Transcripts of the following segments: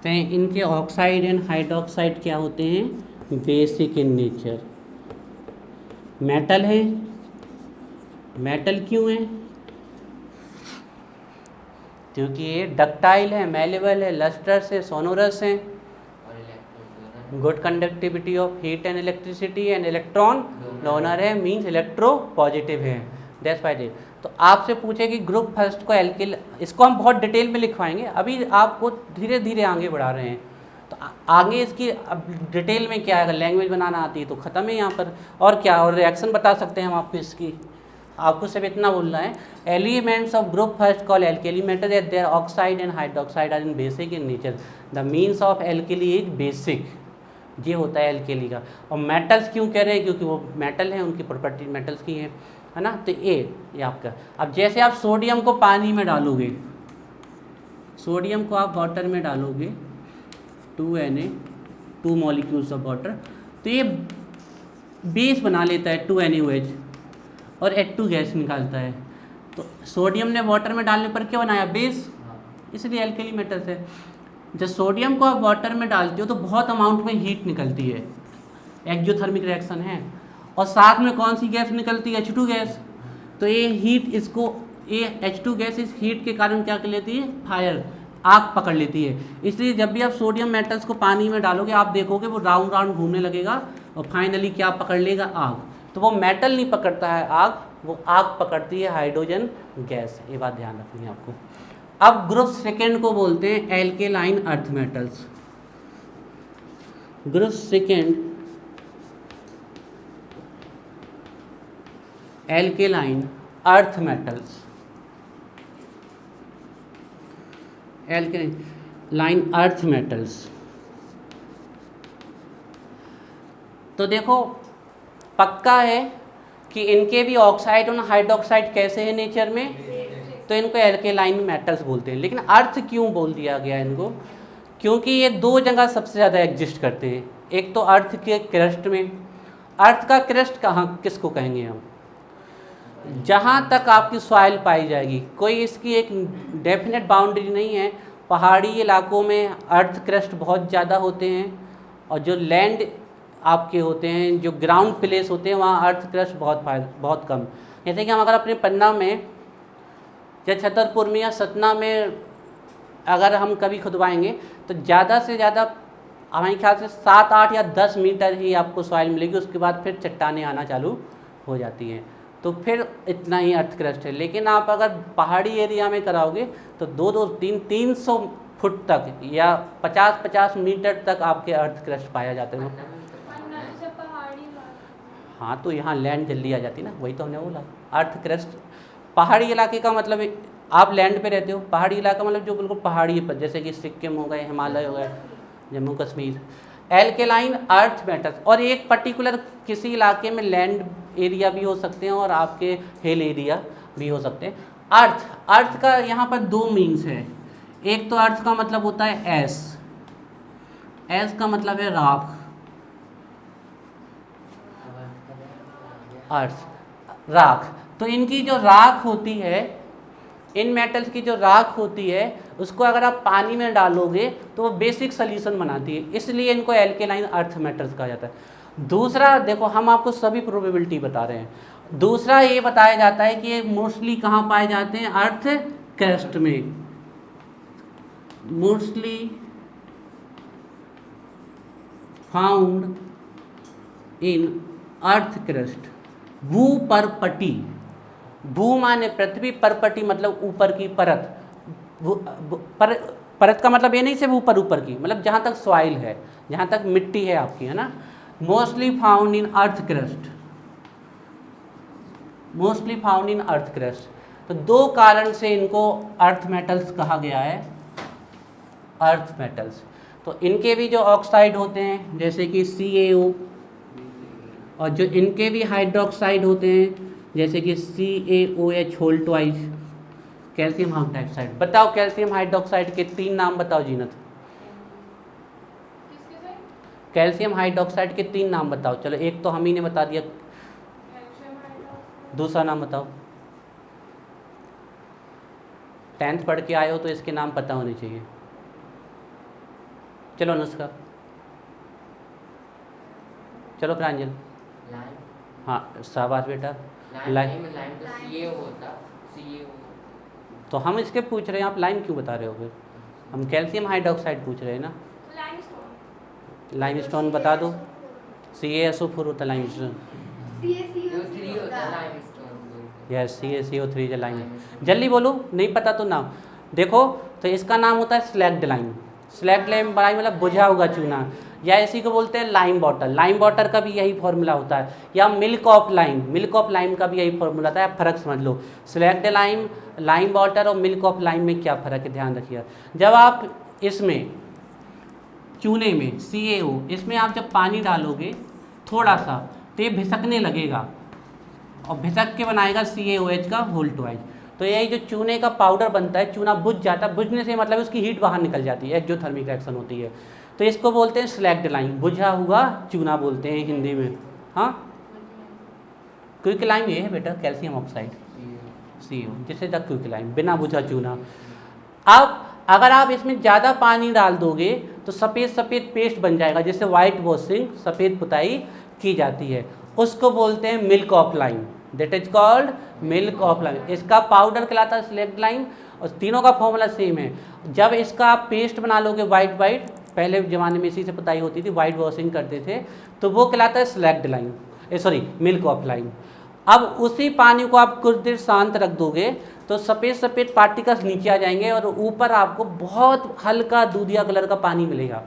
कहते हैं इनके ऑक्साइड एंड हाइड्रोक्साइड क्या होते हैं, बेसिक इन नेचर। मेटल है, मेटल क्यों है, क्योंकि ये डक्टाइल है, मैलेबल है, लस्ट्रस है, सोनोरस है, good conductivity of heat and electricity and electron donor है, मींस इलेक्ट्रो पॉजिटिव है, दैट्स व्हाई दे। तो आपसे पूछे कि ग्रुप फर्स्ट को एल्किल, इसको हम बहुत डिटेल में लिखवाएंगे, अभी आपको धीरे धीरे आगे बढ़ा रहे हैं। तो आगे इसकी अब डिटेल में क्या है, अगर लैंग्वेज बनाना आती है तो ख़त्म है यहाँ पर। और क्या, और रिएक्शन बता सकते हैं हम आपको इसकी, आपको सिर्फ इतना बोलना है, elements of group first call alkali metal at their oxide and hydroxide are in basic in nature, the means of alkali is basic, ये होता है एल्केली का। और मेटल्स क्यों कह रहे हैं, क्योंकि वो मेटल हैं, उनकी प्रॉपर्टी मेटल्स की है ना। तो ये आपका, अब जैसे आप सोडियम को पानी में डालोगे, सोडियम को आप वाटर में डालोगे, 2Na 2 मॉलिक्यूल्स ऑफ वाटर, तो ये बेस बना लेता है 2NaOH और H2 गैस निकालता है। तो सोडियम ने वाटर में डालने पर क्या बनाया, बेस, इसलिए एल्केली मेटल्स है। जब सोडियम को आप वाटर में डालते हो तो बहुत अमाउंट में हीट निकलती है, एक्जोथर्मिक रिएक्शन है, और साथ में कौन सी गैस निकलती है, H2 गैस। तो ये हीट, इसको ये H2 गैस इस हीट के कारण क्या कर लेती है, फायर, आग पकड़ लेती है। इसलिए जब भी आप सोडियम मेटल्स को पानी में डालोगे आप देखोगे वो राउंड राउंड घूमने लगेगा और फाइनली क्या पकड़ लेगा, आग। तो वो मेटल नहीं पकड़ता है आग, वो आग पकड़ती है हाइड्रोजन गैस, ये बात ध्यान रखनी है आपको। अब ग्रुप सेकेंड को बोलते हैं alkaline earth metals. Group second alkaline earth metals, alkaline earth metals. तो देखो पक्का है कि इनके भी ऑक्साइड और हाइड्रोक्साइड कैसे हैं नेचर में, तो इनको एल्केलाइन मेटल्स बोलते हैं। लेकिन अर्थ क्यों बोल दिया गया इनको, क्योंकि ये दो जगह सबसे ज़्यादा एग्जिस्ट करते हैं। एक तो अर्थ के क्रस्ट में, अर्थ का क्रस्ट कहाँ किसको कहेंगे हम, जहाँ तक आपकी सॉइल पाई जाएगी, कोई इसकी एक डेफिनेट बाउंड्री नहीं है। पहाड़ी इलाकों में अर्थ क्रस्ट बहुत ज़्यादा होते हैं, और जो लैंड आपके होते हैं, जो ग्राउंड प्लेस होते हैं, वहाँ अर्थ क्रस्ट बहुत कम। जैसे कि हम अगर अपने पन्ना में या छतरपुर में या सतना में अगर हम कभी खुदवाएंगे तो ज़्यादा से ज़्यादा हमारे ख्याल से 7, 8 या 10 मीटर ही आपको सॉइल मिलेगी, उसके बाद फिर चट्टानें आना चालू हो जाती हैं, तो फिर इतना ही अर्थ क्रस्ट है। लेकिन आप अगर पहाड़ी एरिया में कराओगे तो 200-300 फुट तक या 50-50 मीटर तक आपके अर्थ क्रस्ट पाया जाता है। हाँ, तो यहाँ लैंड जल्दी आ जाती है ना, वही तो हमने बोला। अर्थ क्रस्ट पहाड़ी इलाके का मतलब आप लैंड पे रहते हो, पहाड़ी इलाका मतलब जो बिल्कुल पहाड़ी पर, जैसे कि सिक्किम हो गए, हिमालय हो गए, Jammu Kashmir. Alkaline earth metals, और एक पर्टिकुलर किसी इलाके में लैंड एरिया भी हो सकते हैं और आपके हिल एरिया भी हो सकते हैं। अर्थ का यहाँ पर 2 मीन्स है। एक तो अर्थ का मतलब होता है एस का मतलब है राख, अर्थ राख। तो इनकी जो राख होती है, इन मेटल्स की जो राख होती है, उसको अगर आप पानी में डालोगे तो वो बेसिक सॉल्यूशन बनाती है, इसलिए इनको एल्केलाइन अर्थ मेटल्स कहा जाता है। दूसरा देखो, हम आपको सभी प्रोबेबिलिटी बता रहे हैं। दूसरा ये बताया जाता है कि ये मोस्टली कहाँ पाए जाते हैं, अर्थ क्रस्ट में, mostly found in earth crust. भू परपटी, भू माने पृथ्वी, परपटी मतलब ऊपर की परत। परत का मतलब ये नहीं सिर्फ ऊपर की, मतलब जहाँ तक सॉइल है, जहाँ तक मिट्टी है आपकी, है ना। Mostly found in earth crust, mostly found in earth crust. तो 2 कारण से इनको अर्थ मेटल्स कहा गया है, अर्थ मेटल्स। तो इनके भी जो ऑक्साइड होते हैं जैसे कि CaO, और जो इनके भी हाइड्रोक्साइड होते हैं जैसे कि CaOH whole twice, calcium hydroxide. बताओ कैल्शियम हाइड्रोक्साइड के 3 नाम बताओ जीनत। कैल्शियम हाइड्रोक्साइड के 3 नाम बताओ। चलो एक तो हम ही ने बता दिया, दूसरा नाम बताओ। 10th पढ़ के आए हो तो इसके नाम पता होने चाहिए। चलो अनुष्का, चलो प्रांजल। हाँ शाबाश बेटा। तो हम इसके पूछ रहे हैं, आप लाइम क्यों बता रहे हो फिर? हम कैल्शियम हाइड्रोक्साइड पूछ रहे हैं ना। लाइमस्टोन बता दो। CaSO4 होता है लाइमस्टोन। यस CaCO3 है लाइम। जल्दी बोलो, नहीं पता तो नाम देखो। तो इसका नाम होता है स्लैग्ड लाइम। स्लैग्ड लाइम मतलब बुझा हुआ चूना, या इसी को बोलते हैं लाइम वाटर। लाइम वाटर का भी यही फॉर्मूला होता है, या milk of lime. Milk of lime का भी यही फॉर्मूला होता है। फ़र्क समझ लो, स्लैग्ड लाइम, लाइम वाटर और मिल्क ऑफ लाइम में क्या फ़र्क है, ध्यान रखिए। जब आप इसमें चूने में CaO, इसमें आप जब पानी डालोगे थोड़ा सा, तो ये भिसकने लगेगा और भिसक के बनाएगा CaOH का वोल्टवाइज। तो यही जो चूने का पाउडर बनता है, चूना बुझ जाता है। बुझने से मतलब उसकी हीट बाहर निकल जाती है, एक्जोथर्मिक रिएक्शन होती है। तो इसको बोलते हैं स्लैग्ड लाइम, बुझा हुआ चूना बोलते हैं हिंदी में। हाँ, क्विक लाइम ये है बेटा, कैल्शियम ऑक्साइड CO, जिसे द क्विक लाइम, बिना बुझा चूना। अब अगर आप इसमें ज़्यादा पानी डाल दोगे तो सफ़ेद सफ़ेद पेस्ट बन जाएगा, जिससे वाइट वॉशिंग, सफ़ेद पुताई की जाती है। उसको बोलते हैं milk of lime, that is called milk of lime. इसका पाउडर कहलाता है स्लैग्ड लाइम, और तीनों का फॉर्मूला सेम है। जब इसका आप पेस्ट बना लोगे वाइट वाइट, पहले ज़माने में इसी से पुताई होती थी, वाइट वॉशिंग करते थे, तो वो कहलाता है slagged lime, milk of lime. अब उसी पानी को आप कुछ देर शांत रख दोगे तो सफ़ेद सफ़ेद पार्टिकल्स नीचे आ जाएंगे और ऊपर आपको बहुत हल्का दूधिया कलर का पानी मिलेगा।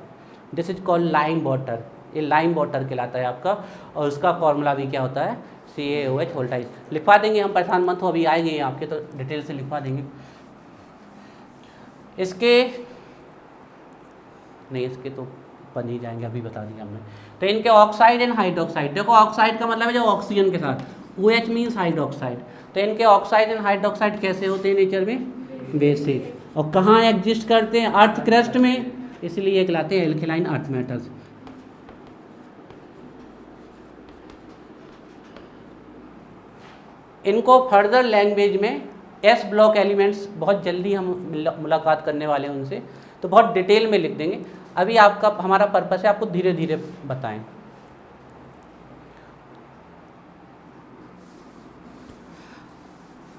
This is called lime water. ये लाइम वाटर कहलाता है आपका, और उसका फॉर्मूला भी क्या होता है, CaOH वोल्टाइज। लिखवा देंगे हम, परेशान मत हो, अभी आएंगे आपके तो डिटेल से लिखवा देंगे। इसके तो बन ही जाएंगे, अभी बता दिया हमने। तो इनके ऑक्साइड एंड हाइड्रोक्साइड, देखो ऑक्साइड का मतलब है जो ऑक्सीजन के साथ, OH मीन्स हाइड्रोक्साइड। तो इनके ऑक्साइड एंड हाइड्रोक्साइड कैसे होते हैं नेचर में, बेसिक। और कहाँ एग्जिस्ट करते हैं, अर्थ क्रस्ट में, इसलिए ये कहलाते हैं एल्केलाइन अर्थ मेटल्स। इनको फर्दर लैंग्वेज में S ब्लॉक एलिमेंट्स, बहुत जल्दी हम मुलाकात करने वाले हैं उनसे, तो बहुत डिटेल में लिख देंगे। अभी आपका हमारा पर्पस है आपको धीरे धीरे बताएं।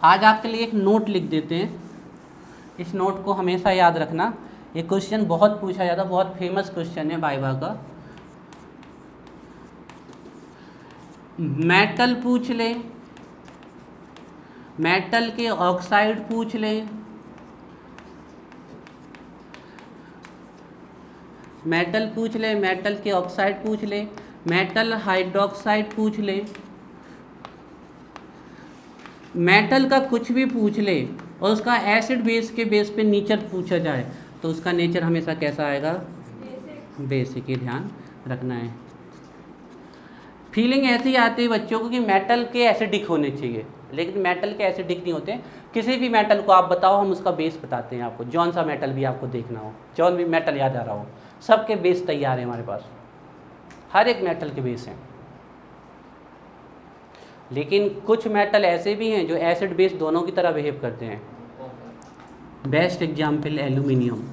आज आपके लिए एक नोट लिख देते हैं, इस नोट को हमेशा याद रखना। ये क्वेश्चन बहुत पूछा जाता, बहुत फेमस क्वेश्चन है वाइवा का। मेटल पूछ ले, मेटल के ऑक्साइड पूछ ले, मेटल पूछ ले, मेटल के ऑक्साइड पूछ ले, मेटल हाइड्रोक्साइड पूछ ले, मेटल का कुछ भी पूछ ले और उसका एसिड बेस के बेस पे नेचर पूछा जाए तो उसका नेचर हमेशा कैसा आएगा, बेसिक। ये ध्यान रखना है। फीलिंग ऐसी आती है बच्चों को कि मेटल के एसिडिक होने चाहिए, लेकिन मेटल के एसिडिक नहीं होते। किसी भी मेटल को आप बताओ, हम उसका बेस बताते हैं आपको। जौन सा मेटल भी आपको देखना हो, जौन भी मेटल याद आ रहा हो, सबके बेस तैयार है हमारे पास, हर एक मेटल के बेस हैं। लेकिन कुछ मेटल ऐसे भी हैं जो एसिड बेस दोनों की तरह बिहेव करते हैं। Best example aluminium.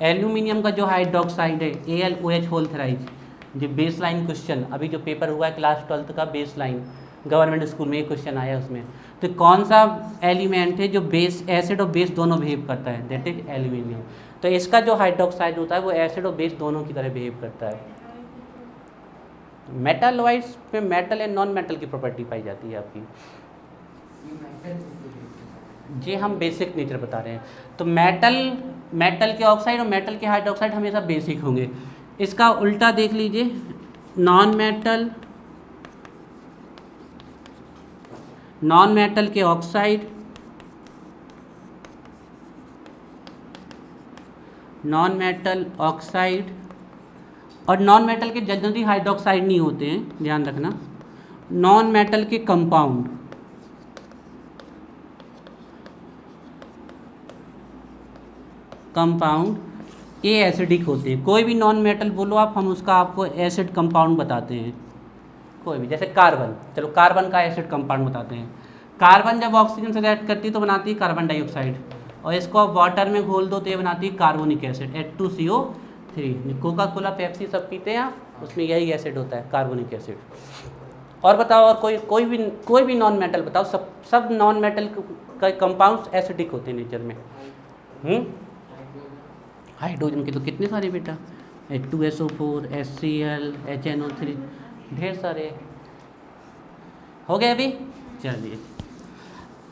एल्यूमिनियम का जो हाइड्रोक्साइड है AlOH होल थ्राइज, जो बेस लाइन क्वेश्चन अभी जो पेपर हुआ है क्लास 12 का, बेस लाइन गवर्नमेंट स्कूल में एक क्वेश्चन आया उसमें, तो कौन सा एलिमेंट है जो बेस, एसिड और बेस दोनों बिहेव करता है, दैट इज एल्यूमिनियम। तो इसका जो हाइड्रोक्साइड होता है वो एसिड और बेस दोनों की तरह बिहेव करता है। मेटल वाइज में मेटल एंड नॉन मेटल की प्रॉपर्टी पाई जाती है आपकी। जी हम बेसिक नेचर बता रहे हैं। तो मेटल के ऑक्साइड और मेटल के हाइड्रोक्साइड हमेशा बेसिक होंगे। इसका उल्टा देख लीजिए, नॉन मेटल के ऑक्साइड, नॉन मेटल ऑक्साइड, और नॉन मेटल के जनरली हाइड्रोक्साइड नहीं होते हैं, ध्यान रखना। नॉन मेटल के कंपाउंड, ये एसिडिक होते हैं। कोई भी नॉन मेटल बोलो आप, हम उसका आपको एसिड कंपाउंड बताते हैं। कोई भी, जैसे कार्बन, चलो कार्बन का एसिड कंपाउंड बताते हैं। कार्बन जब ऑक्सीजन से रिएक्ट करती है तो बनाती है कार्बन डाइऑक्साइड, और इसको आप वाटर में घोल दो तो ये बनाती है carbonic acid, H2CO 3। Coca Cola Pepsi सब पीते हैं आप, उसमें यही एसिड होता है, कार्बोनिक एसिड। और बताओ, और कोई भी नॉन मेटल बताओ, सब नॉन मेटल का कंपाउंड्स एसिडिक होते हैं नेचर में। हाइड्रोजन के तो कितने सारे बेटा, H2SO4, HCl, HNO3, ढेर सारे। हो गए अभी? चलिए,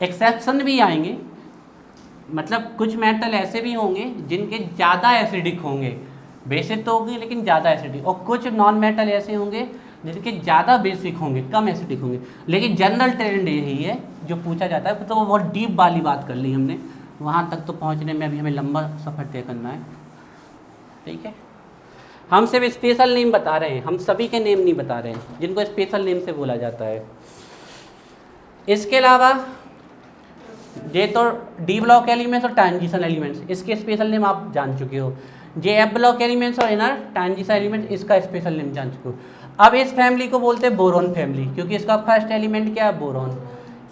एक्सेप्शन भी आएंगे, मतलब कुछ मेटल ऐसे भी होंगे जिनके ज़्यादा एसिडिक होंगे, बेसिक तो होंगे लेकिन ज़्यादा एसिडिक, और कुछ नॉन मेटल ऐसे होंगे जिनके ज़्यादा बेसिक होंगे, कम एसिडिक होंगे। लेकिन जनरल ट्रेंड यही है जो पूछा जाता है, तो वो बहुत डीप वाली बात कर ली हमने, वहाँ तक तो पहुँचने में अभी हमें लंबा सफ़र तय करना है। ठीक है, हम सिर्फ स्पेशल नेम बता रहे हैं, हम सभी के नेम नहीं बता रहे हैं जिनको स्पेशल नेम से बोला जाता है। इसके अलावा ये तो डी ब्लॉक एलिमेंट्स और ट्रांजिशन एलिमेंट्स, इसके स्पेशल नेम आप जान चुके हो। जे एफ ब्लॉक एलिमेंट्स और इनर ट्रांजिशन एलिमेंट्स, इसका स्पेशल नेम जान चुके हो। अब इस फैमिली को बोलते हैं बोरॉन फैमिली, क्योंकि इसका फर्स्ट एलिमेंट क्या है, बोरॉन।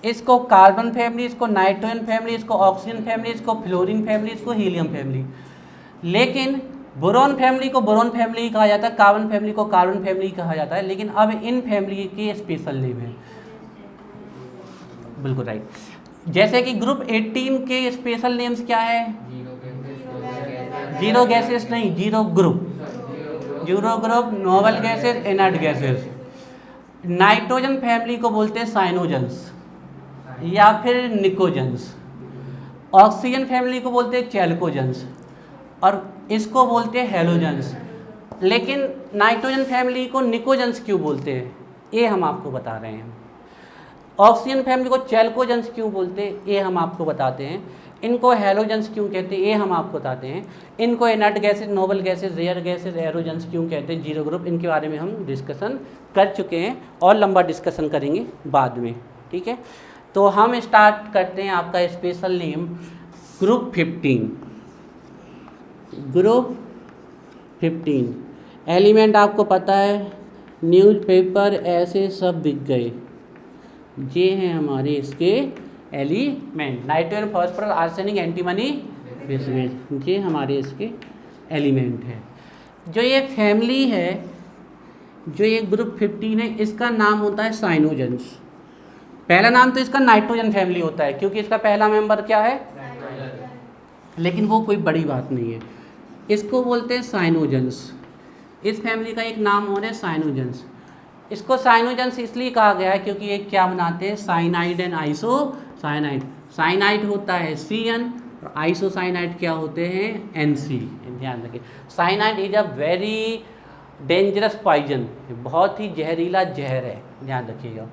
इसको कार्बन फैमिली, इसको नाइट्रोजन फैमिली, इसको ऑक्सीजन फैमिली, इसको फ्लोरीन फैमिली, इसको हीलियम फैमिली। लेकिन बोरॉन फैमिली को बोरॉन फैमिली कहा जाता है, कार्बन फैमिली को कार्बन फैमिली कहा जाता है। लेकिन अब इन फैमिली के स्पेशल नेम है। बिल्कुल राइट। जैसे कि ग्रुप 18 के स्पेशल नेम्स क्या है? जीरो गैसेस नहीं, zero group, noble gases, inert gases. Nitrogen family को बोलते हैं साइनोजेंस या फिर निकोजेंस। ऑक्सीजन फैमिली को बोलते हैं चैल्कोजेंस, और इसको बोलते हैं हेलोजेंस। लेकिन नाइट्रोजन फैमिली को निकोजेंस क्यों बोलते हैं, ये हम आपको बता रहे हैं। ऑक्सीजन फैमिली को चैल्कोजेंस क्यों बोलते हैं, ये हम आपको बताते हैं। इनको हेलोजेंस क्यों कहते हैं, ये हम आपको बताते हैं। इनको inert gases, noble gases, rare gases, aerogens क्यों कहते हैं, जीरो ग्रुप, इनके बारे में हम डिस्कशन कर चुके हैं और लंबा डिस्कशन करेंगे बाद में। ठीक है, तो हम स्टार्ट करते हैं आपका special name group 15। Group 15 element आपको पता है, न्यूज़पेपर ऐसे सब बिक गए, ये हैं हमारे इसके element. Nitrogen, phosphorus, arsenic, antimony, bismuth, ये हमारे इसके एलिमेंट है। जो ये फैमिली है, जो ये ग्रुप 15 है, इसका नाम होता है साइनोजेंस। पहला नाम तो इसका नाइट्रोजन फैमिली होता है, क्योंकि इसका पहला मेंबर क्या है, लेकिन वो कोई बड़ी बात नहीं है। इसको बोलते हैं साइनोजेंस। इस फैमिली का एक नाम और है साइनोजेंस। इसको साइनोजेंस इसलिए कहा गया है क्योंकि ये क्या बनाते हैं, साइनाइड एंड आइसोसाइनाइड। साइनाइड होता है Cn और आइसोसाइनाइड क्या होते हैं, Nc। ध्यान रखिए, cyanide is a very dangerous poison, बहुत ही जहरीला जहर है, ध्यान रखिएगा।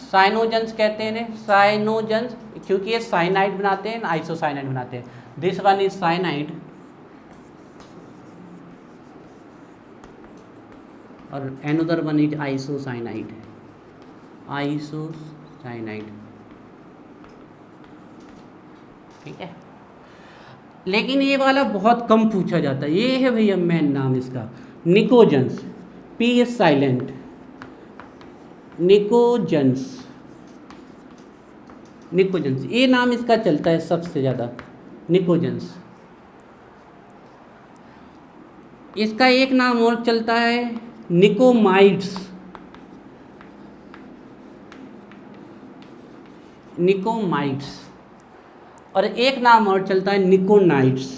साइनोजेंस कहते हैं साइनोजेंस क्योंकि ये साइनाइड बनाते हैं, आइसोसाइनाइड बनाते हैं। दिस वन इज साइनाइड और another one is isocyanide. Isocyanide, ठीक है। लेकिन ये वाला बहुत कम पूछा जाता है। ये है भैया मेन नाम इसका, pnicogens. P is silent, pnicogens. Pnicogens ये नाम इसका चलता है सबसे ज़्यादा, निकोजेंस। इसका एक नाम और चलता है निकोमाइड्स। निकोमाइड्स, और एक नाम और चलता है निकोनाइड्स।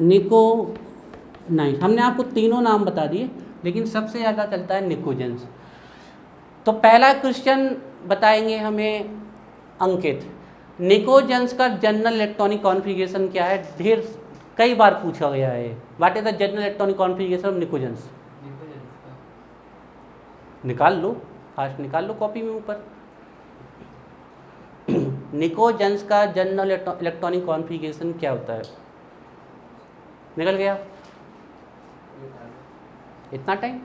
निकोनाइड्स, हमने आपको तीनों नाम बता दिए, लेकिन सबसे ज़्यादा चलता है निकोजेंस। तो पहला क्वेश्चन बताएंगे हमें अंकित, निकोजेंस का जनरल इलेक्ट्रॉनिक कॉन्फ़िगरेशन क्या है? ढेर कई बार पूछा गया है। What is the general electronic configuration of pnicogens? निकाल लो, फास्ट निकाल लो कॉपी में ऊपर। निकोजेंस का जनरल इलेक्ट्रॉनिक कॉन्फ़िगरेशन क्या होता है? निकल गया? इतना टाइम?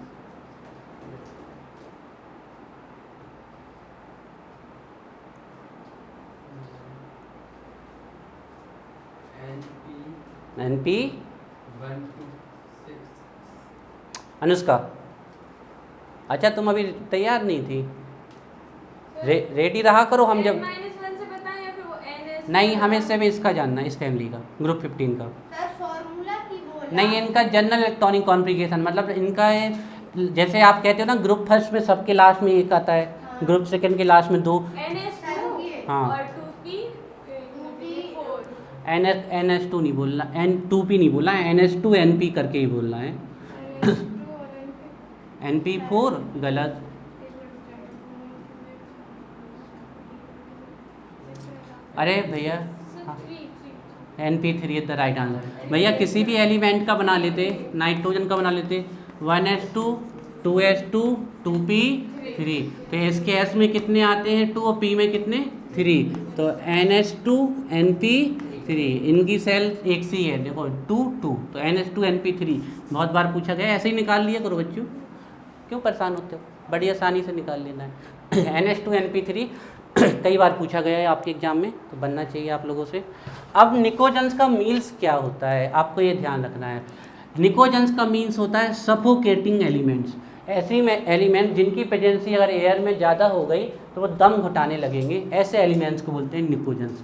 NP अनुष्का, अच्छा तुम अभी तैयार नहीं थी, रेडी रहा करो। हम जब नहीं, हमें सिर्फ इसका जानना है, इस फैमिली का, ग्रुप 15 का। सर फॉर्मूला की बोला नहीं, इनका जनरल इलेक्ट्रॉनिक कॉन्फ़िगरेशन, मतलब इनका है, जैसे आप कहते हो ना ग्रुप फर्स्ट में सबके लास्ट में एक आता है, हाँ। ग्रुप सेकंड के लास्ट में 2। NS2 हाँ, और 2P4 NS2 नहीं बोलना, N2P नहीं बोलना है, NS2 NP करके ही बोलना है। NP4 गलत। अरे भैया, NP3 is the right answer. भैया किसी भी एलिमेंट का बना लेते, नाइट्रोजन का बना लेते, 1s2 2s2 2p3, तो इसके s में कितने आते हैं 2 और p में कितने 3, तो NS2 NP3, इनकी सेल एक सी है, देखो 2 2, तो NS2 NP3 बहुत बार पूछा गया, ऐसे ही निकाल लिया करो बच्चों, क्यों परेशान होते हो, बड़ी आसानी से निकाल लेना है। NS2 NP3 कई बार पूछा गया है आपके एग्जाम में, तो बनना चाहिए आप लोगों से। अब निकोजेंस का मीन्स क्या होता है, आपको ये ध्यान रखना है। निकोजेंस का मीन्स होता है सफोकेटिंग एलिमेंट्स, ऐसी में एलिमेंट जिनकी प्रेजेंसी अगर एयर में ज़्यादा हो गई तो वो दम घुटाने लगेंगे, ऐसे एलिमेंट्स को बोलते हैं निकोजेंस।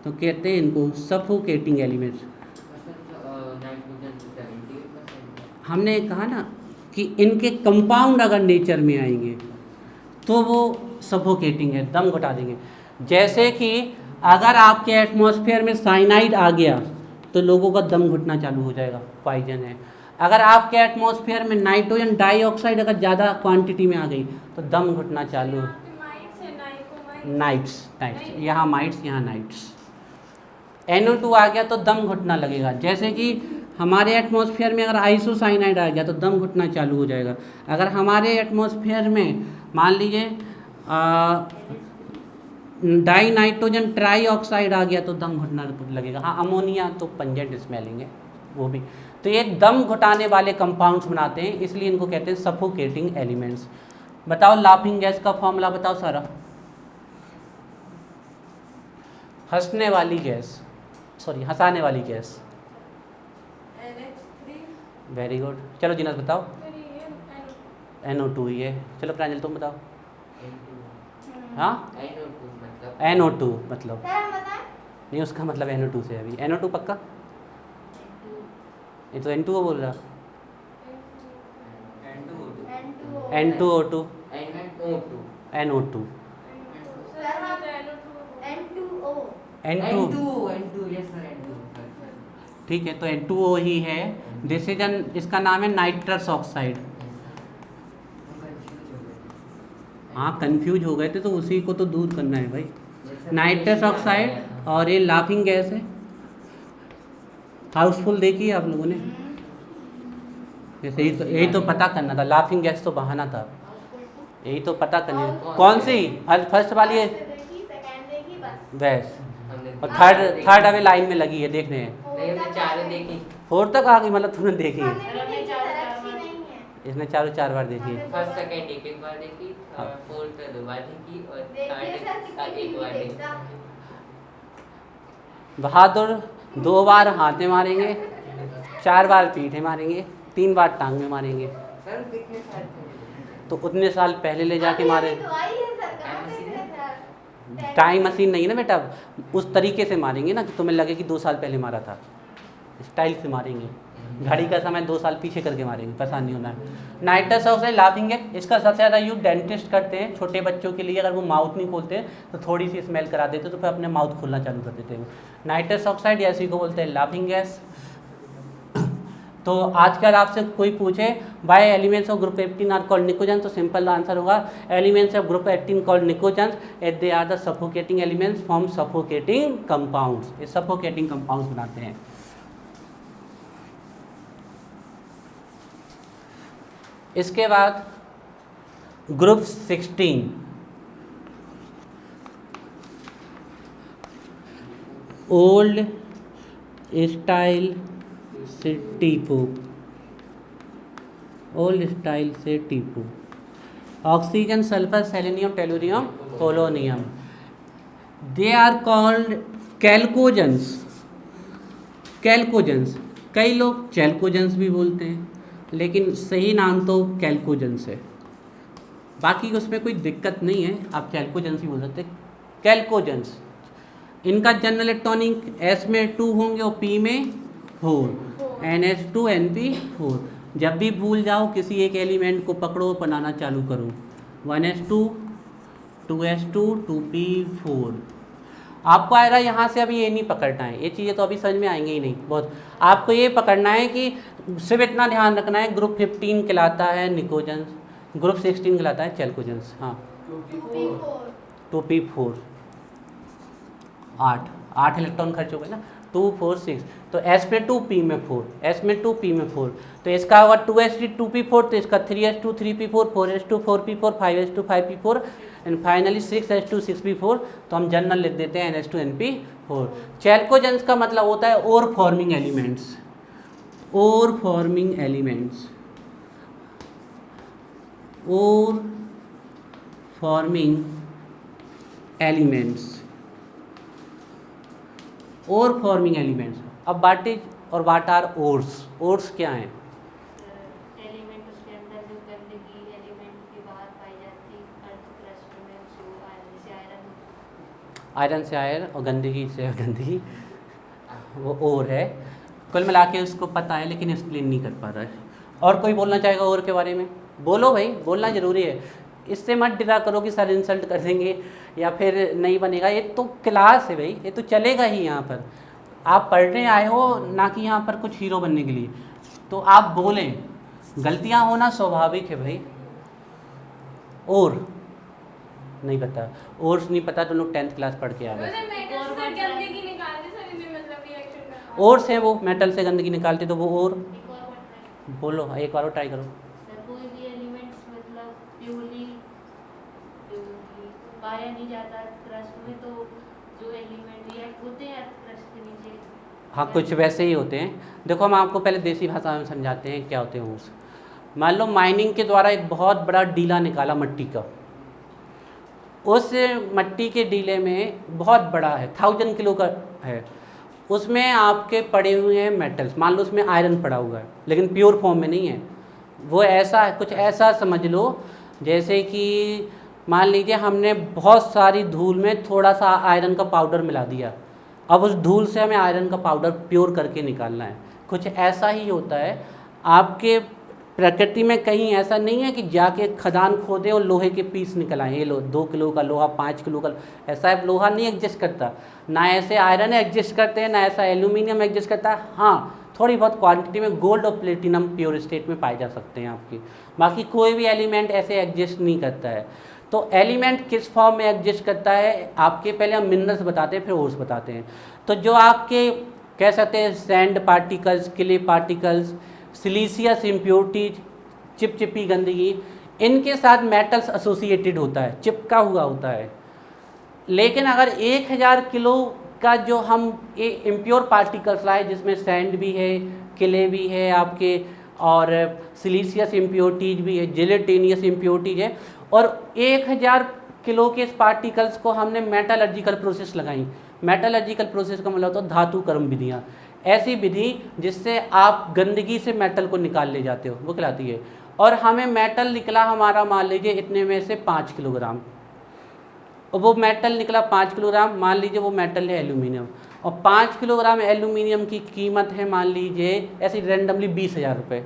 तो कहते हैं इनको सफोकेटिंग एलिमेंट्स। हमने कहा ना कि इनके कंपाउंड अगर नेचर में आएंगे तो वो सफोकेटिंग है, दम घुटा देंगे। जैसे कि अगर आपके एटमॉस्फेयर में साइनाइड आ गया तो लोगों का दम घुटना चालू हो जाएगा, पॉइजन है। अगर आपके एटमॉस्फेयर में नाइट्रोजन डाइऑक्साइड अगर ज़्यादा क्वांटिटी में आ गई तो दम घुटना चालू। नाइट्स, यहाँ माइट्स, यहाँ नाइट्स। NO2 आ गया तो दम घुटना लगेगा। जैसे कि हमारे एटमॉस्फेयर में अगर आइसोसाइनाइड आ गया तो दम घुटना चालू हो जाएगा। अगर हमारे एटमॉस्फेयर में मान लीजिए डाई नाइट्रोजन ट्राईऑक्साइड आ गया तो दम घुटना लगेगा। हाँ, अमोनिया तो पंजेंट स्मेलिंग है वो भी। तो ये दम घुटाने वाले कंपाउंड्स बनाते हैं, इसलिए इनको कहते हैं सफोकेटिंग एलिमेंट्स। बताओ लाफिंग गैस का फॉर्मूला बताओ सारा। हंसने वाली गैस, सॉरी हंसाने वाली गैस। Very good. चलो जिनस बताओ। NO2 ही है। चलो प्रांजल तुम बताओ। हाँ, NO2 मतलब नहीं, उसका मतलब NO2 से अभी NO2 पक्का। ये तो N2O बोल रहा। N2O2 NO2 ठीक है, तो N2O ही है। दिस इज एन, इसका नाम है नाइट्रस ऑक्साइड। हाँ, कंफ्यूज हो गए थे तो उसी को तो दूर करना है भाई। नाइट्रस ऑक्साइड और ये लाफिंग गैस है। हाउसफुल देखी है आप लोगों ने? जैसे यही तो पता करना था, लाफिंग गैस तो बहाना था, यही तो पता करना। कौन सी? फर्स्ट वाली है वैस, और थर्ड अभी लाइन में लगी है देखने हैं। फोर्थ तक आ गई, मतलब तुमने देखी है? इसने चारों 4 बार देखी है। फर्स्ट सेकंड एक बार देखी, फोर्थ 2 बार देखी और थर्ड 1 बार देखी। बहादुर 2 बार हाथ में मारेंगे, 4 बार पीठे मारेंगे, 3 बार टांग में मारेंगे। तो उतने साल पहले ले जाके मारे। टाइम मशीन नहीं है ना बेटा, उस तरीके से मारेंगे ना कि तुम्हें लगे कि 2 साल पहले मारा था, स्टाइल से मारेंगे। घड़ी का समय 2 साल पीछे करके मारेंगे, परेशान नहीं होना है। नाइट्रस ऑक्साइड लाफिंग गैस, इसका सबसे ज़्यादा यूज डेंटिस्ट करते हैं छोटे बच्चों के लिए। अगर वो माउथ नहीं खोलते तो थोड़ी सी स्मेल करा देते तो फिर अपने माउथ खोलना चालू कर देते हैं। नाइट्रस ऑक्साइड या इसी को बोलते हैं लाफिंग गैस। तो आजकल आपसे कोई पूछे why elements of group 18 are called pnicogens, तो सिंपल आंसर होगा elements of group 18 called pnicogens at they are the suffocating elements from suffocating compounds. ये सफोकेटिंग कंपाउंड्स बनाते हैं। इसके बाद ग्रुप 16 ओल्ड स्टाइल से टीपो, ओल्ड स्टाइल से टीपो। Oxygen, sulphur, selenium, tellurium, polonium, they are called chalcogens. Chalcogens, कई लोग चैल्कोजेंस भी बोलते हैं, लेकिन सही नाम तो कैल्कोजेंस है। बाकी उसमें कोई दिक्कत नहीं है, आप कैल्कोजेंस ही बोल सकते हैं। कैल्कोजेंस इनका जनरल इलेक्ट्रॉनिक S में 2 होंगे और P में 4, NH2 NP4। जब भी भूल जाओ किसी एक एलिमेंट को पकड़ो, बनाना चालू करो। 1s2 2s2 2p4। आपको आएगा यहाँ से, अभी ये नहीं पकड़ना है, ये चीज़ें तो अभी समझ में आएंगी ही नहीं बहुत। आपको ये पकड़ना है कि सिर्फ इतना ध्यान रखना है, ग्रुप 15 कहलाता है निकोजन्स, ग्रुप 16 कहलाता है चैल्कोजन्स। हाँ 2p4 8 इलेक्ट्रॉन खर्च हो गए ना, 2 4 6। तो S में 2 P में 4, S में 2 P में 4, तो इसका होगा 2s2 2p4, तो इसका 3s2 3p4 4s2 4p4 5s2 5p4 and finally 6s2 6p4। तो हम जनरल लिख देते हैं NH2 NP4। चैल्कोजन्स का मतलब होता है ओर फॉर्मिंग एलिमेंट्स, ओर फॉर्मिंग एलिमेंट्स, ओर फॉर्मिंग एलिमेंट्स, और फॉर्मिंग एलिमेंट्स। अब व्हाट इज और व्हाट आर ओर्स? ओर्स क्या हैं? एलिमेंट उसके अंदर जो गंदगी एलिमेंट के बाहर पाई जाती अर्थ क्रस्ट में, उसको आयरन से आयरन से आयरन और गंदगी से गंदगी, वो ओर है। कुल मिला के उसको पता है लेकिन एक्सप्लेन नहीं कर पा रहा है। और कोई बोलना चाहेगा ओर के बारे में? बोलो भाई, बोलना ज़रूरी है। इससे मत डरा करो कि सर इंसल्ट कर देंगे या फिर नहीं बनेगा। ये तो क्लास है भाई, ये तो चलेगा ही। यहाँ पर आप पढ़ने आए हो, ना कि यहाँ पर कुछ हीरो बनने के लिए। तो आप बोलें, गलतियाँ होना स्वाभाविक है भाई। और नहीं पता, और नहीं पता तो लोग 10th क्लास पढ़ के आ गए। और से वो मेटल से गंदगी निकालते, तो वो और बोलो, एक बार और ट्राई करो। कोई भी एलिमेंट्स मतलब प्योरली पाया नहीं जाता क्रस्ट में, तो जो एलिमेंट रिएक्ट होते हैं क्रस्ट के नीचे, हाँ कुछ वैसे ही होते हैं। देखो हम आपको पहले देसी भाषा में समझाते हैं क्या होते हैं ओर्स। मान लो माइनिंग के द्वारा एक बहुत बड़ा डीला निकाला मट्टी का, उस मट्टी के डीले में बहुत बड़ा है, 1000 किलो का है, उसमें आपके पड़े हुए हैं मेटल्स। मान लो उसमें आयरन पड़ा हुआ है लेकिन प्योर फॉर्म में नहीं है। वो ऐसा है, कुछ ऐसा समझ लो जैसे कि मान लीजिए हमने बहुत सारी धूल में थोड़ा सा आयरन का पाउडर मिला दिया, अब उस धूल से हमें आयरन का पाउडर प्योर करके निकालना है। कुछ ऐसा ही होता है आपके प्रकृति में। कहीं ऐसा नहीं है कि जाके खदान खोदे और लोहे के पीस निकल आए, ये लो 2 किलो का लोहा, 5 किलो का, ऐसा लोहा नहीं एग्जिस्ट करता। ना ऐसे आयरन एग्जिस्ट करते हैं, ना ऐसा एल्यूमिनियम एग्जिस्ट करता है। हाँ थोड़ी बहुत क्वांटिटी में गोल्ड और प्लेटिनम प्योर स्टेट में पाए जा सकते हैं आपकी, बाकी कोई भी एलिमेंट ऐसे एग्जिस्ट नहीं करता है। तो एलिमेंट किस फॉर्म में एग्जिस्ट करता है आपके, पहले हम मिनरल्स बताते हैं फिर ओर्स बताते हैं। तो जो आपके कह सकते हैं sand particles, clay particles, siliceous impurities, चिपचिपी गंदगी, इनके साथ मेटल्स एसोसिएटेड होता है, चिपका हुआ होता है। लेकिन अगर 1000 किलो का जो हम इम्प्योर पार्टिकल्स लाए, जिसमें सैंड भी है, क्ले भी है आपके, और सिलीसियस इम्प्योरिटीज भी है, जिलेटिनियस इम्प्योरिटीज है, और 1000 किलो के इस पार्टिकल्स को हमने मेटलर्जिकल प्रोसेस लगाई। मेटलर्जिकल प्रोसेस का मतलब होता है धातु कर्म विधियाँ, ऐसी विधि जिससे आप गंदगी से मेटल को निकाल ले जाते हो, वो कहलाती है। और हमें मेटल निकला हमारा मान लीजिए इतने में से 5 किलोग्राम, और वो मेटल निकला 5 किलोग्राम, मान लीजिए वो मेटल है एल्यूमिनियम, और 5 किलोग्राम एल्यूमिनियम की कीमत है मान लीजिए ऐसी रैंडमली 20,000 रुपये,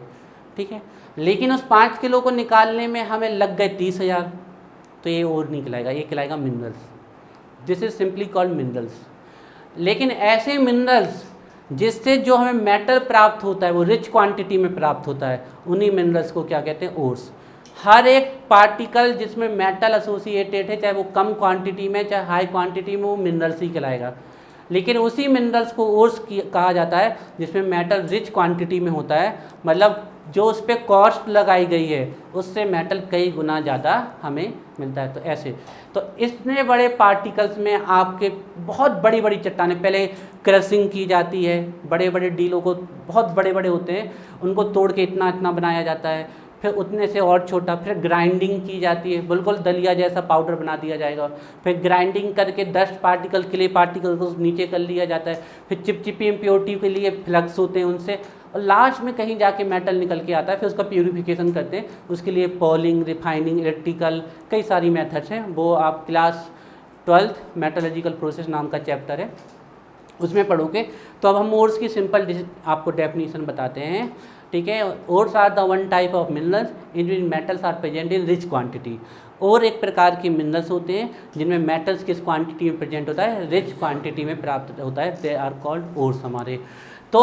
ठीक है। लेकिन उस 5 किलो को निकालने में हमें लग गए 30,000, तो ये और निकलाएगा, ये कहलाएगा minerals. This is simply called minerals. लेकिन ऐसे मिनरल्स जिससे जो हमें मेटल प्राप्त होता है वो रिच क्वांटिटी में प्राप्त होता है, उन्हीं मिनरल्स को क्या कहते हैं, ओर्स। हर एक पार्टिकल जिसमें मेटल एसोसिएटेड है, चाहे वो कम क्वांटिटी में चाहे हाई क्वांटिटी में, वो मिनरल्स ही कहलाएगा। लेकिन उसी मिनरल्स को ओर्स कहा जाता है जिसमें मेटल रिच क्वांटिटी में होता है, मतलब जो उस पर कॉस्ट लगाई गई है उससे मेटल कई गुना ज़्यादा हमें मिलता है। तो ऐसे, तो इतने बड़े पार्टिकल्स में आपके बहुत बड़ी बड़ी चट्टानें पहले क्रशिंग की जाती है, बड़े बड़े डीलों को, बहुत बड़े बड़े होते हैं, उनको तोड़ के इतना इतना बनाया जाता है, फिर उतने से और छोटा, फिर ग्राइंडिंग की जाती है, बिल्कुल दलिया जैसा पाउडर बना दिया जाएगा, फिर ग्राइंडिंग करके डस्ट पार्टिकल, क्ले पार्टिकल को नीचे कर लिया जाता है, फिर चिपचिपी इम्प्योरिटी के लिए फ्लक्स होते हैं उनसे, और लास्ट में कहीं जाके मेटल निकल के आता है, फिर उसका प्यूरिफिकेशन करते हैं। उसके लिए पॉलिंग, रिफाइनिंग, इलेक्ट्रिकल, कई सारी मेथड्स हैं, वो आप क्लास 12th मेटलर्जिकल प्रोसेस नाम का चैप्टर है, उसमें पढ़ोगे। तो अब हम ओर्स की सिंपल आपको डेफिनेशन बताते हैं, ठीक है। Ores are the one type of minerals in which metals are present in rich quantity. और एक प्रकार के मिनरल्स होते हैं जिनमें मेटल्स किस क्वांटिटी में प्रेजेंट होता है, रिच क्वांटिटी में प्राप्त होता है, दे आर कॉल्ड ओर्स हमारे। तो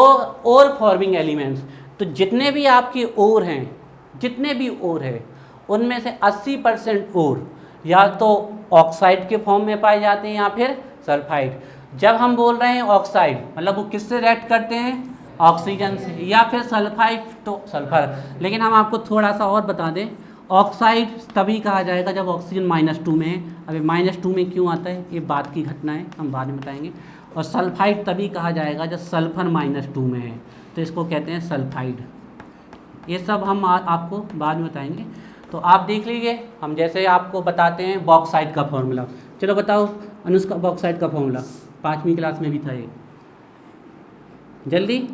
ओर फॉर्मिंग एलिमेंट्स, तो जितने भी आपके ओर हैं, जितने भी ओर है उनमें से 80% ओर या तो ऑक्साइड के फॉर्म में पाए जाते हैं या फिर सल्फाइड। जब हम बोल रहे हैं ऑक्साइड मतलब वो किससे रिएक्ट करते हैं, ऑक्सीजन से, या फिर सल्फाइड तो सल्फर। लेकिन हम आपको थोड़ा सा और बता दें, ऑक्साइड तभी कहा जाएगा जब ऑक्सीजन -2 में है। अभी -2 में क्यों आता है ये बाद की घटना है, हम बाद में बताएंगे। और सल्फाइड तभी कहा जाएगा जब सल्फर -2 में है, तो इसको कहते हैं सल्फाइड। ये सब हम आपको बाद में बताएंगे। तो आप देख लीजिए, हम जैसे आपको बताते हैं बॉक्साइड का फॉर्मूला। चलो बताओ अनुष्का, बॉक्साइड का फॉर्मूला 5वीं क्लास में भी था ये, जल्दी सर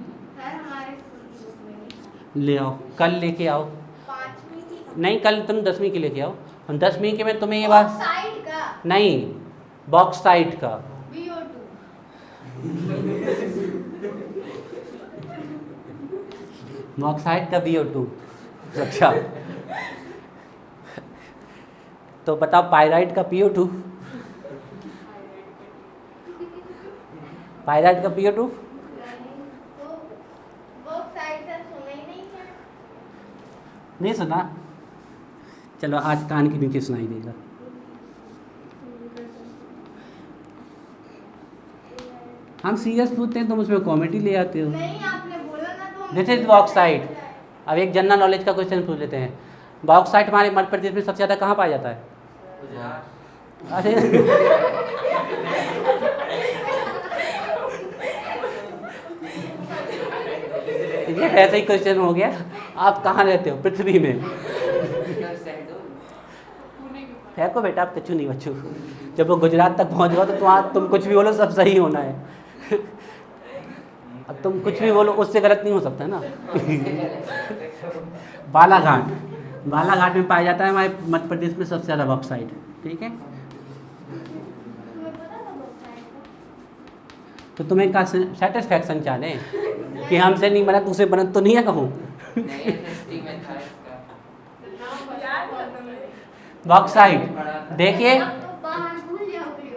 हमारे स्कूल की बुक में नहीं था। ले आओ, कल लेके आओ। 5वीं की नहीं, कल तुम 10वीं की लेके आओ। हम 10वीं के में तुम्हें ये बात ऑक्साइड का नहीं, बॉक्साइड का BO2। बॉक्साइड का BO2। अच्छा, तो बताओ पायराइट का PO2, पायराइट का PO2 तो बॉक्साइड सर सुना ही नहीं है। नहीं सुना। चलो आज कान के नीचे सुनाई देगा। हम सीरियस पूछते हैं, तुम उसमें कॉमेडी ले आते हो। नहीं आपने बोला ना तो हम दिस इज बॉक्साइड। अब एक जनरल नॉलेज का क्वेश्चन पूछ लेते हैं। बॉक्साइड हमारे मध्य प्रदेश में सबसे ज़्यादा कहाँ पाया जाता है? अरे ये ऐसा ही क्वेश्चन हो गया। आप कहाँ रहते हो? पृथ्वी में। फेंको बेटा, आप कच्चू नहीं बच्चू। जब वो गुजरात तक पहुँच गया तो तुम कुछ भी बोलो सब सही होना है। अब तुम कुछ भी बोलो उससे गलत नहीं हो सकता है ना। बालाघाट, बालाघाट में पाया जाता है हमारे मध्य प्रदेश में सबसे ज़्यादा बॉक्साइड, ठीक है। तुम्हें पता था बॉक्साइड का? तो तुम्हें का सेटिस्फैक्शन चाहे कि हमसे नहीं बना, दूसरे बनत तो नहीं है कहूँ। बॉक्साइड देखिए, अब तो बाहर भूल जाओगे।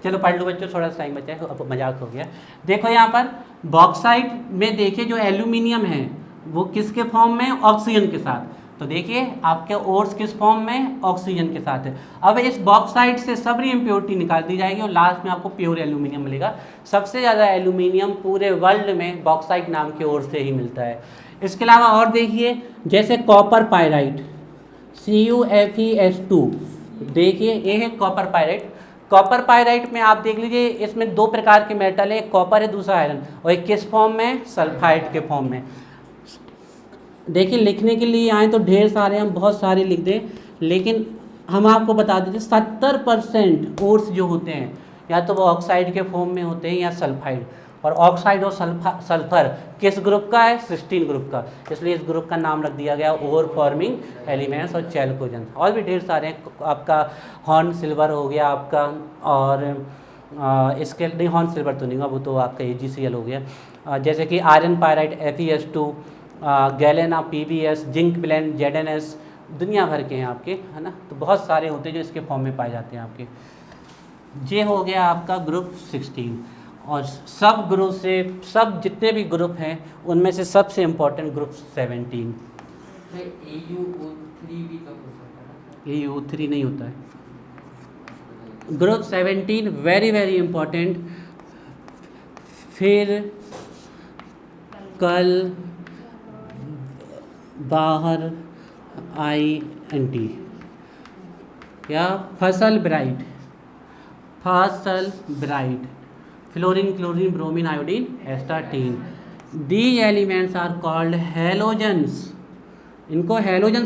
चलो पढ़ लो बच्चों, थोड़ा सा टाइम बचा है, अब मजाक हो गया। देखो यहाँ पर बॉक्साइड में देखिए जो एल्यूमिनियम है वो किसके फॉर्म में, ऑक्सीजन के साथ। तो देखिए आपके ओर्स किस फॉर्म में, ऑक्सीजन के साथ है। अब इस बॉक्साइड से सारी इम्प्योरिटी निकाल दी जाएगी और लास्ट में आपको प्योर एल्यूमिनियम मिलेगा। सबसे ज़्यादा एल्यूमिनियम पूरे वर्ल्ड में बॉक्साइड नाम के ओर से ही मिलता है। इसके अलावा और देखिए जैसे कॉपर पायराइट CuFeS2, देखिए ये है कॉपर पायराइट। कॉपर पायराइट में आप देख लीजिए इसमें 2 प्रकार के मेटल है, कॉपर है दूसरा आयरन, और एक किस फॉर्म में, सल्फाइड के फॉर्म में। देखिए लिखने के लिए आए तो ढेर सारे, हम बहुत सारे लिख दें, लेकिन हम आपको बता देते 70% ओर्स जो होते हैं या तो वो ऑक्साइड के फॉर्म में होते हैं या सल्फाइड। और ऑक्साइड और सल्फर किस ग्रुप का है, सिस्टीन ग्रुप का, इसलिए इस ग्रुप का नाम रख दिया गया ओर फॉर्मिंग एलिमेंट्स और चैल्कोजेन। और भी ढेर सारे हैं, आपका हॉर्न सिल्वर हो गया आपका, और इसके नहीं हॉर्न सिल्वर तो नहीं हुआ, वो तो आपका AgCl हो गया। जैसे कि iron pyrite FeS2, galena PbS, zinc blende ZnS, दुनिया भर के हैं आपके, है ना। तो बहुत सारे होते हैं जो इसके फॉर्म में पाए जाते हैं आपके। ये हो गया आपका ग्रुप 16। और सब ग्रुप से, सब जितने भी ग्रुप हैं उनमें से सबसे इम्पोर्टेंट ग्रुप 17। AuO3 नहीं होता है। Group 17 very very important. फिर कल बाहर INT या फसल ब्राइट, फसल bright, fluorine, chlorine, bromine, iodine, astatine. These elements are called halogens। इनको हेलोजन